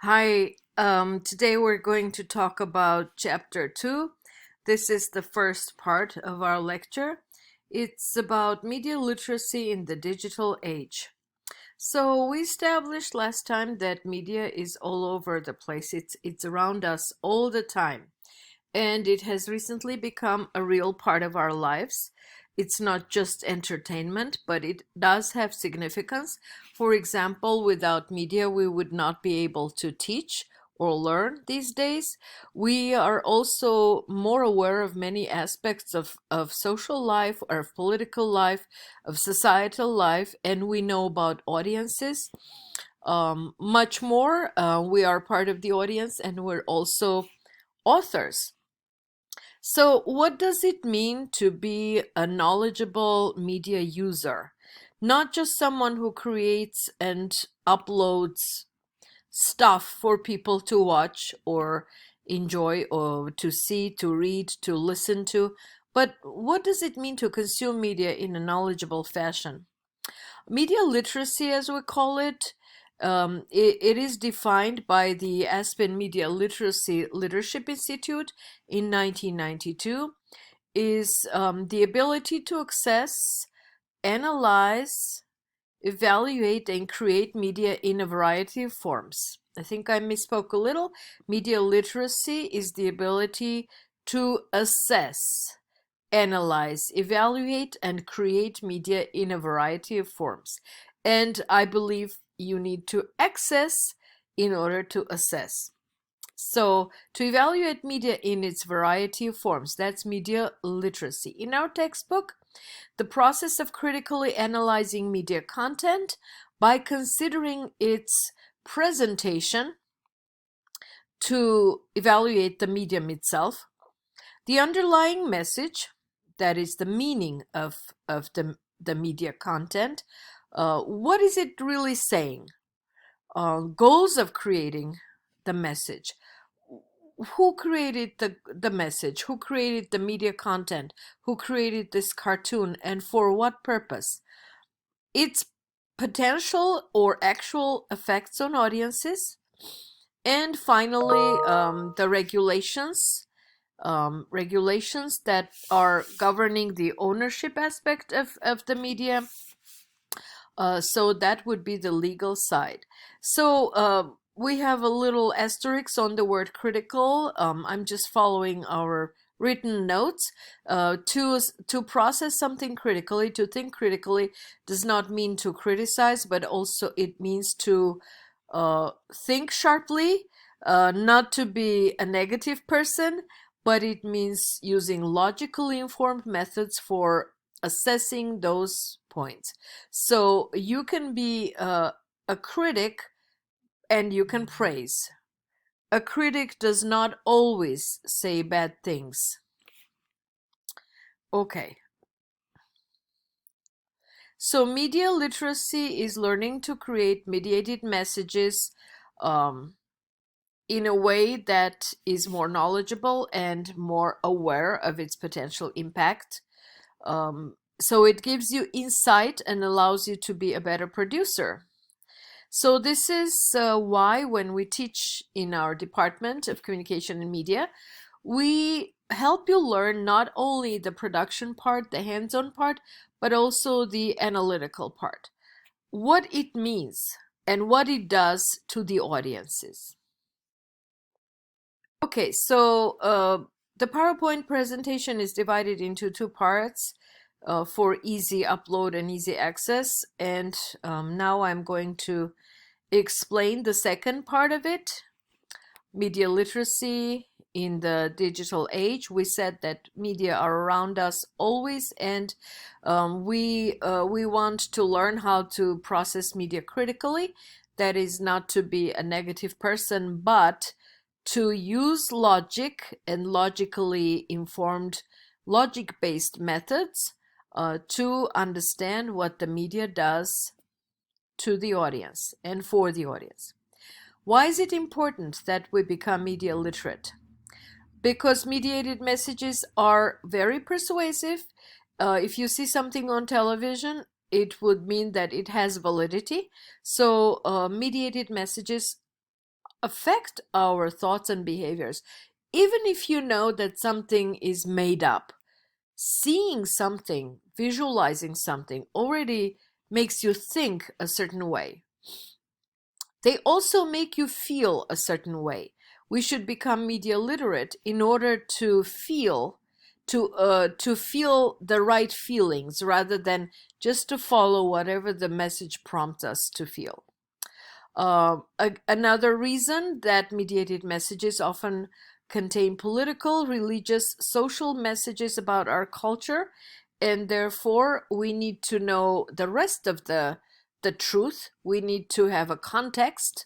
Hi, today we're going to talk about chapter 2. This is the first part of our lecture. It's about media literacy in the digital age. So we established last time that media is all over the place. It's around us all the time, and it has recently become a real part of our lives. It's not just entertainment, but it does have significance. For example, without media, we would not be able to teach or learn these days. We are also more aware of many aspects of social life, or of political life, of societal life, and we know about audiences much more. We are part of the audience, and we're also authors. So, what does it mean to be a knowledgeable media user? Not just someone who creates and uploads stuff for people to watch or enjoy or to see, to read, to listen to, but what does it mean to consume media in a knowledgeable fashion? Media literacy, as we call it, it is defined by the Aspen Media Literacy Leadership Institute in 1992, is the ability to access, analyze, evaluate, and create media in a variety of forms. I think I misspoke a little. Media literacy is the ability to assess, analyze, evaluate, and create media in a variety of forms. And I believe you need to access in order to assess. So, to evaluate media in its variety of forms, that's media literacy. In our textbook, the process of critically analyzing media content by considering its presentation to evaluate the medium itself, the underlying message, that is the meaning of the media content. What is it really saying? Goals of creating the message. Who created the message? Who created the media content? Who created this cartoon and for what purpose? Its potential or actual effects on audiences. And finally, the regulations that are governing the ownership aspect of the media. So that would be the legal side. So we have a little asterisk on the word critical. I'm just following our written notes. To process something critically, to think critically, does not mean to criticize, but also it means to think sharply, not to be a negative person, but it means using logically informed methods for assessing those points. So you can be a critic and you can praise. A critic does not always say bad things. Okay. So media literacy is learning to create mediated messages um, in a way that is more knowledgeable and more aware of its potential impact. So it gives you insight and allows you to be a better producer. So this is why when we teach in our Department of Communication and Media, we help you learn not only the production part, the hands-on part, but also the analytical part. What it means and what it does to the audiences. Okay, so the PowerPoint presentation is divided into two parts for easy upload and easy access. And now I'm going to explain the second part of it, media literacy in the digital age. We said that media are around us always, and we want to learn how to process media critically. That is not to be a negative person, but to use logic and logically informed, logic-based methods to understand what the media does to the audience and for the audience. Why is it important that we become media literate? Because mediated messages are very persuasive. If you see something on television, it would mean that it has validity. So mediated messages affect our thoughts and behaviors. Even if you know that something is made up, seeing something, visualizing something already makes you think a certain way. They also make you feel a certain way. We should become media literate in order to feel to feel the right feelings rather than just to follow whatever the message prompts us to feel. Another reason that mediated messages often contain political, religious, social messages about our culture, and therefore we need to know the rest of the truth. We need to have a context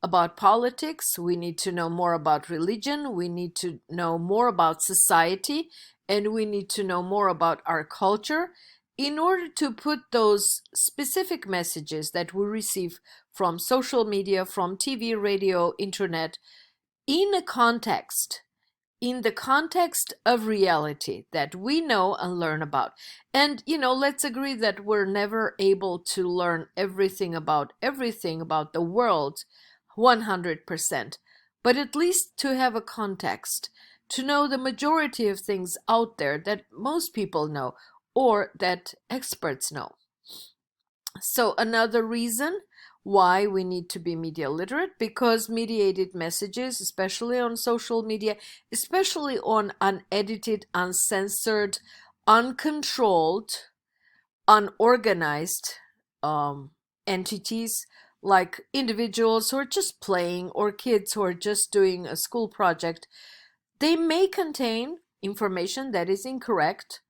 about politics. We need to know more about religion. We need to know more about society, and we need to know more about our culture in order to put those specific messages that we receive from social media, from TV, radio, internet, in a context, in the context of reality that we know and learn about. And, let's agree that we're never able to learn everything about the world 100%, but at least to have a context, to know the majority of things out there that most people know or that experts know. So another reason why we need to be media literate, because mediated messages, especially on social media, especially on unedited, uncensored, uncontrolled, unorganized entities, like individuals who are just playing or kids who are just doing a school project, they may contain information that is incorrect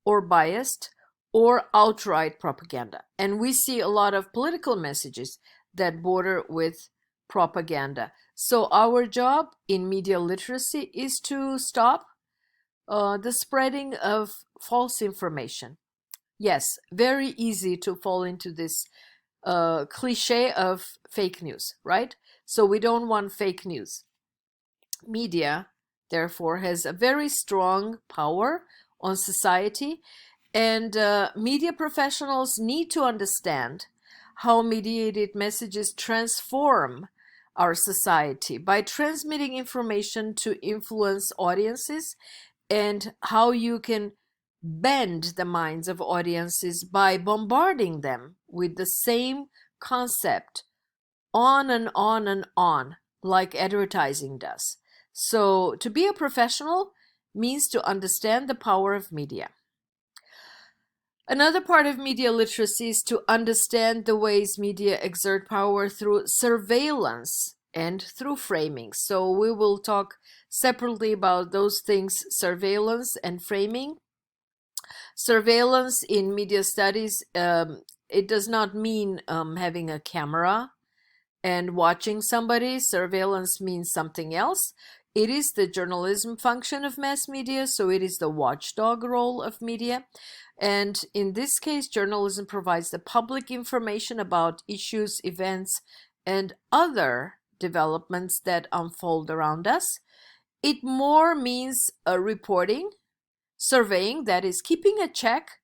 or biased or outright propaganda. And we see a lot of political messages that border with propaganda. So our job in media literacy is to stop the spreading of false information. Yes, very easy to fall into this cliche of fake news, right? So we don't want fake news. Media, therefore, has a very strong power on society, and media professionals need to understand how mediated messages transform our society by transmitting information to influence audiences, and how you can bend the minds of audiences by bombarding them with the same concept on and on and on, like advertising does. So, to be a professional means to understand the power of media. Another part of media literacy is to understand the ways media exert power through surveillance and through framing. So, we will talk separately about those things, surveillance and framing. Surveillance in media studies, it does not mean having a camera and watching somebody. Surveillance means something else. It is the journalism function of mass media, so it is the watchdog role of media. And in this case, journalism provides the public information about issues, events, and other developments that unfold around us. It more means reporting, surveying, that is keeping a check,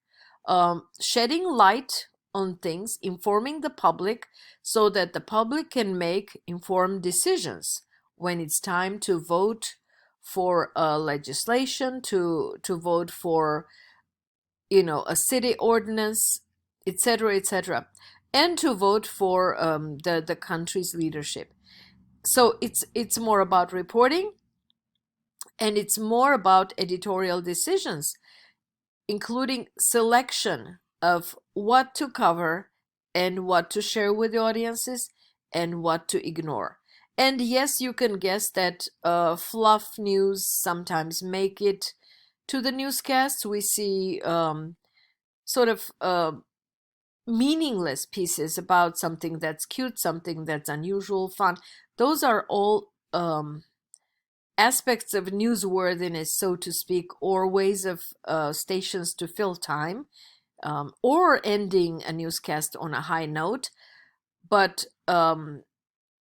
shedding light on things, informing the public so that the public can make informed decisions when it's time to vote for legislation, to vote for a city ordinance, etc., etc., and to vote for the country's leadership. So it's more about reporting, and it's more about editorial decisions, including selection of what to cover and what to share with the audiences and what to ignore. And yes, you can guess that fluff news sometimes make it to the newscasts. We see sort of meaningless pieces about something that's cute, something that's unusual, fun. Those are all aspects of newsworthiness, so to speak, or ways of stations to fill time, or ending a newscast on a high note. But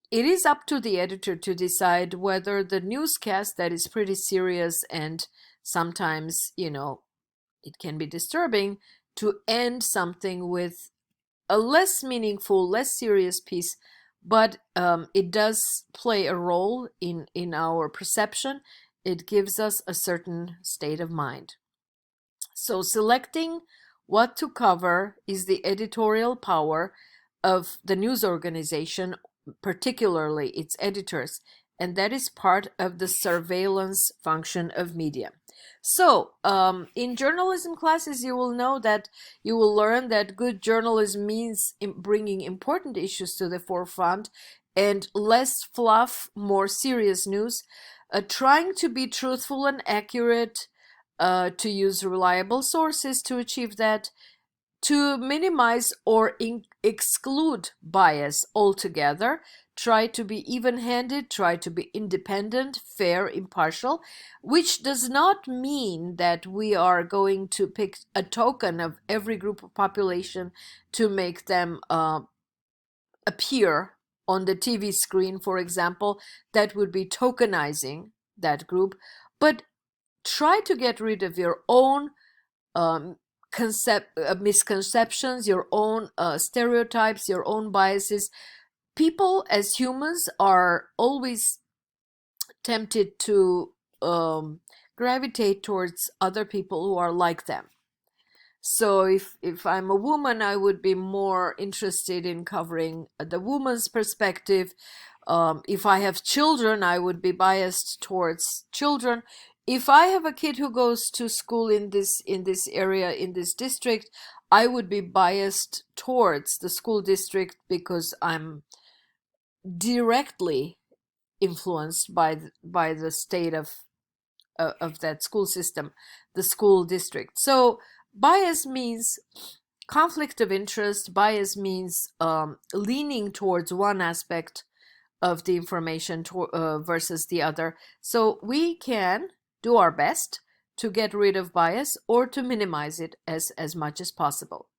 it is up to the editor to decide whether the newscast that is pretty serious and sometimes, it can be disturbing, to end something with a less meaningful, less serious piece, but it does play a role in our perception. It gives us a certain state of mind. So selecting what to cover is the editorial power of the news organization, particularly its editors, and that is part of the surveillance function of media. So, in journalism classes, you will know that you will learn that good journalism means bringing important issues to the forefront and less fluff, more serious news, trying to be truthful and accurate, to use reliable sources to achieve that, to minimize or exclude bias altogether, try to be even-handed, try to be independent, fair, impartial, which does not mean that we are going to pick a token of every group of population to make them appear on the TV screen, for example. That would be tokenizing that group. But try to get rid of your own misconceptions, your own stereotypes, your own biases. People as humans are always tempted to gravitate towards other people who are like them. So if I'm a woman, I would be more interested in covering the woman's perspective. If I have children, I would be biased towards children. If I have a kid who goes to school in this area, in this district, I would be biased towards the school district because I'm directly influenced by the state of that school system, the school district. So bias means conflict of interest. Bias means leaning towards one aspect of the information versus the other. So we can do our best to get rid of bias or to minimize it as much as possible.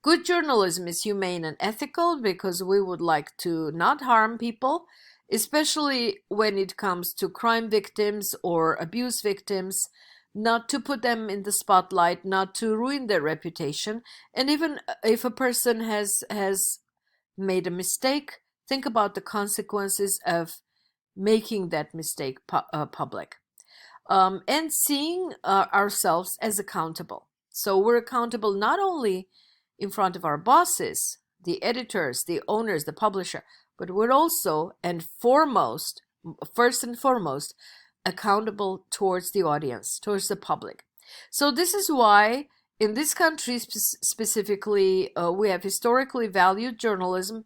Good journalism is humane and ethical because we would like to not harm people, especially when it comes to crime victims or abuse victims, not to put them in the spotlight, not to ruin their reputation. And even if a person has made a mistake, think about the consequences of making that mistake public. And seeing ourselves as accountable. So we're accountable not only in front of our bosses, the editors, the owners, the publisher, but we're also first and foremost, accountable towards the audience, towards the public. So this is why in this country specifically, we have historically valued journalism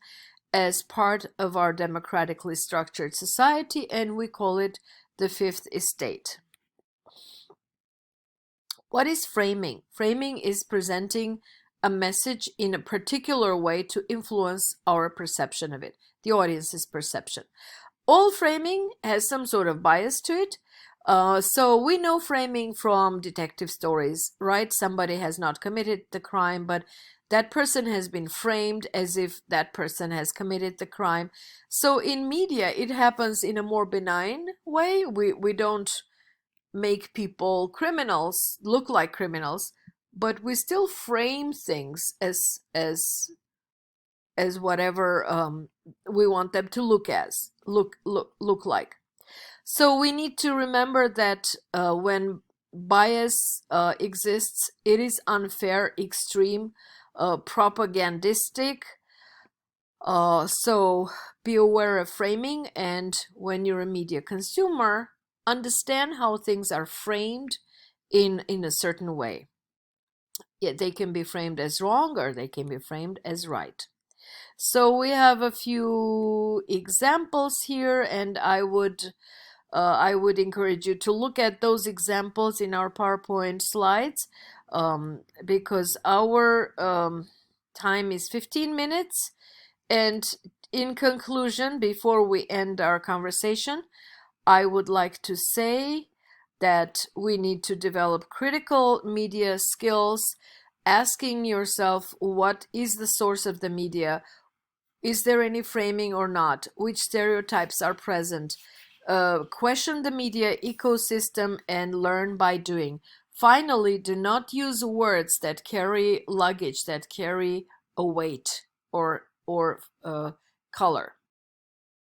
as part of our democratically structured society, and we call it the fifth estate. What is framing? Framing is presenting a message in a particular way to influence our perception of it, the audience's perception. All framing has some sort of bias to it. So we know framing from detective stories, right? Somebody has not committed the crime, but that person has been framed as if that person has committed the crime. So in media, it happens in a more benign way. We don't make people criminals, look like criminals, but we still frame things as whatever we want them to look like. So we need to remember that when bias exists, it is unfair, extreme, propagandistic. So be aware of framing, and when you're a media consumer, understand how things are framed in a certain way. Yeah, they can be framed as wrong or they can be framed as right. So we have a few examples here, and I would encourage you to look at those examples in our PowerPoint slides, because our time is 15 minutes. And in conclusion, before we end our conversation, I would like to say that we need to develop critical media skills, asking yourself, what is the source of the media? Is there any framing or not? Which stereotypes are present? Question the media ecosystem and learn by doing. Finally, do not use words that carry luggage, that carry a weight or color.